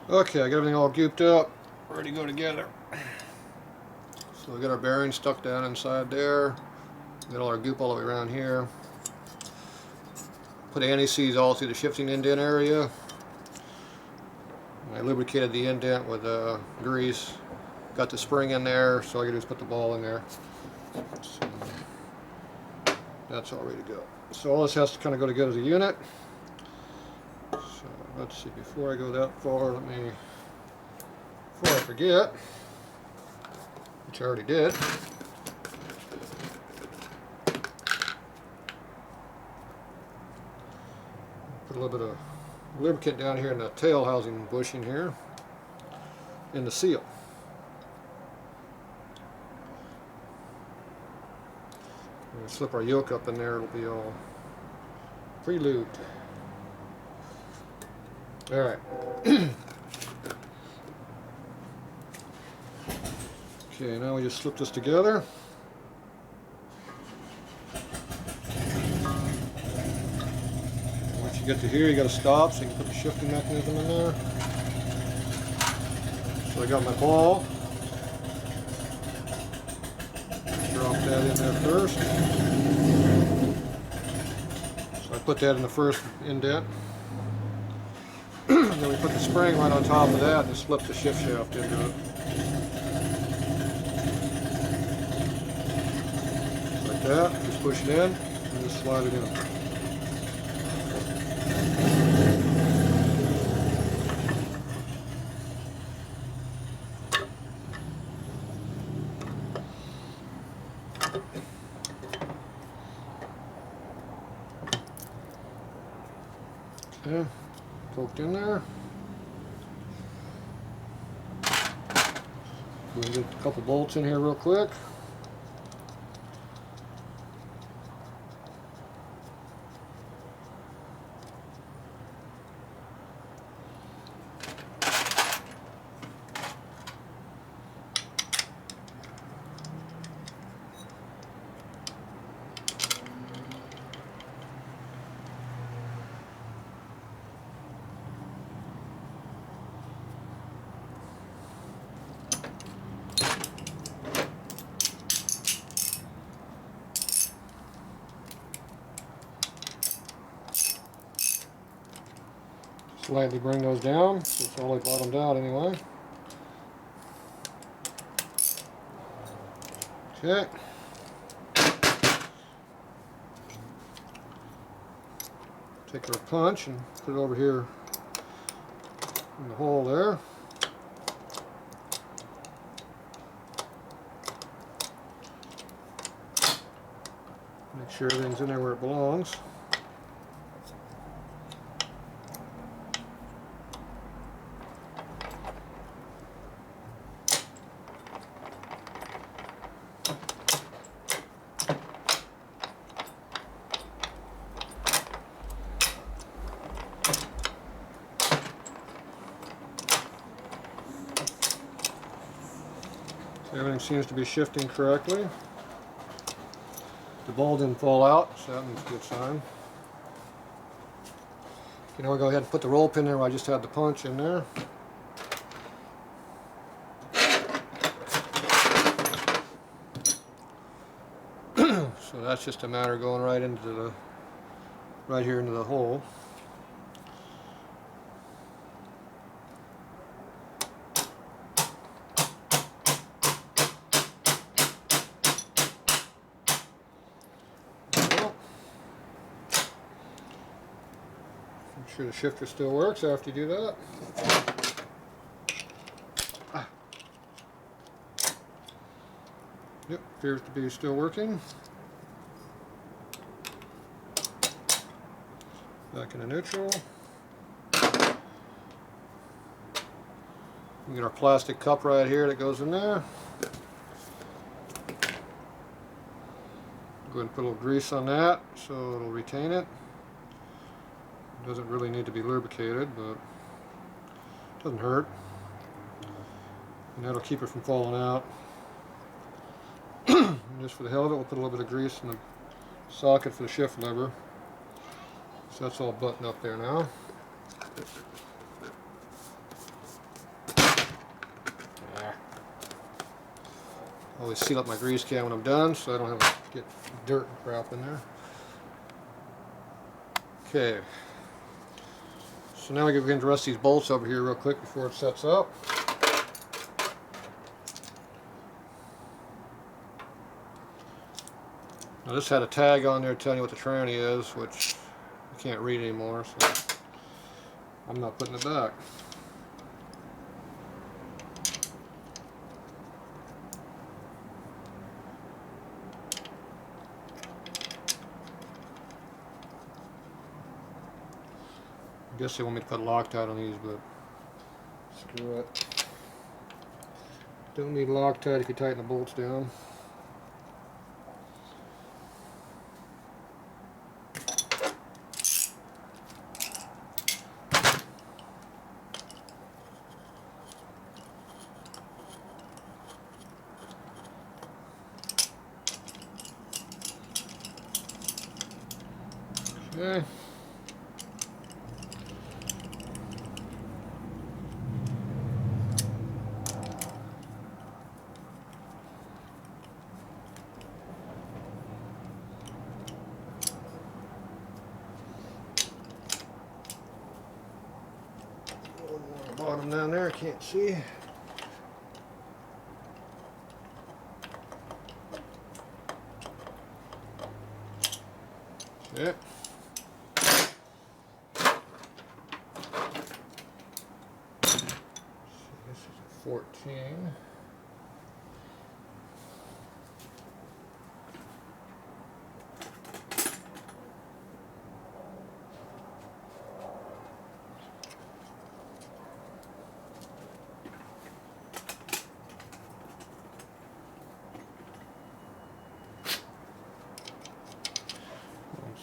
Okay, I got everything all gooped up, ready to go together. So we got our bearings stuck down inside there. Got all our goop all the way around here. Put anti-seize all through the shifting indent area. I lubricated the indent with grease. Got the spring in there, so all I gotta do is put the ball in there. So that's all ready to go. So all this has to kind of go together as a unit. So let's see, before I go that far, before I forget, which I already did, put a little bit of lubricant down here in the tail housing bushing here, in the seal. We'll slip our yoke up in there, it'll be all pre-lubed. Alright. Okay, now we just slip this together. Once you get to here, you got to stop so you can put the shifting mechanism in there. So I got my ball. Drop that in there first. So I put that in the first indent. Then we put the spring right on top of that and slip the shift shaft into it. Like that. Just push it in and just slide it in. Okay, poked in there. We'll get a couple bolts in here real quick. Slightly bring those down, so it's all bottomed out anyway. Okay. Take our punch and put it over here in the hole there. Make sure everything's in there where it belongs. Everything seems to be shifting correctly. The ball didn't fall out, so that means a good sign. Okay, now we'll go ahead and put the roll pin there where I just had the punch in there. So that's just a matter of going right here into the hole. Make sure the shifter still works after you do that. Yep, appears to be still working. Back into neutral. We get our plastic cup right here that goes in there. Go ahead and put a little grease on that so it'll retain it. Doesn't really need to be lubricated, but it doesn't hurt. And that'll keep it from falling out. And just for the hell of it, we'll put a little bit of grease in the socket for the shift lever. So that's all buttoned up there now. Always seal up my grease can when I'm done so I don't have to get dirt and crap in there. Okay. So now we can rest these bolts over here real quick before it sets up. Now this had a tag on there telling you what the tranny is, which I can't read anymore, so I'm not putting it back. I guess they want me to put Loctite on these, but screw it. Don't need Loctite if you tighten the bolts down. Okay. Bottom down there, I can't see. Yep. So this is a 14.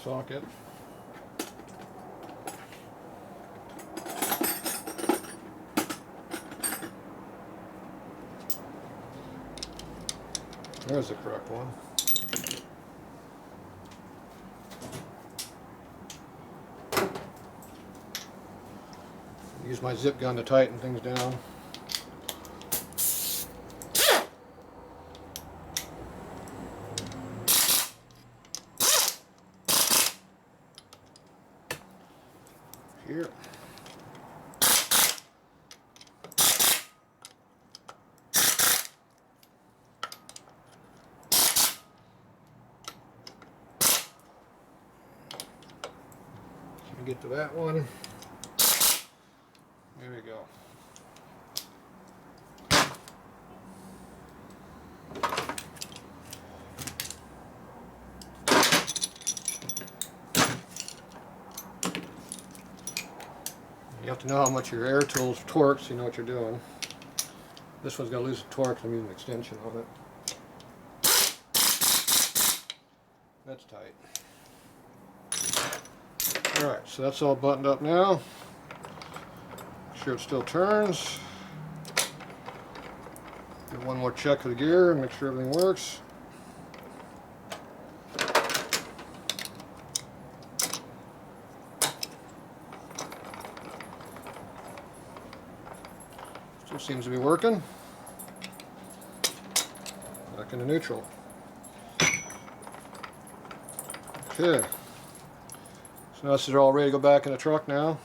Socket. There's the correct one. Use my zip gun to tighten things down. Here. Get to that one. There we go. You have to know how much your air tool's torques, so you know what you're doing. This one's got to lose the torque, so I'm using an extension on it. That's tight. Alright, so that's all buttoned up now. Make sure it still turns. Give one more check of the gear and make sure everything works. Still seems to be working. Back into neutral. Okay. So this is all ready to go back in the truck now.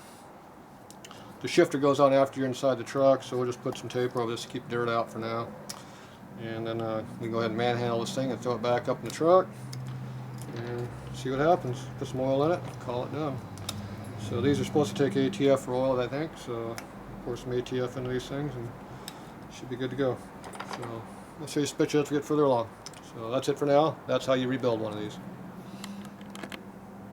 The shifter goes on after you're inside the truck, so we'll just put some tape over this to keep dirt out for now. And then we can go ahead and manhandle this thing and throw it back up in the truck and see what happens. Put some oil in it, call it done. So these are supposed to take ATF for oil, I think, so pour some ATF into these things and should be good to go. So I'll show you a picture as we get further along. So that's it for now. That's how you rebuild one of these.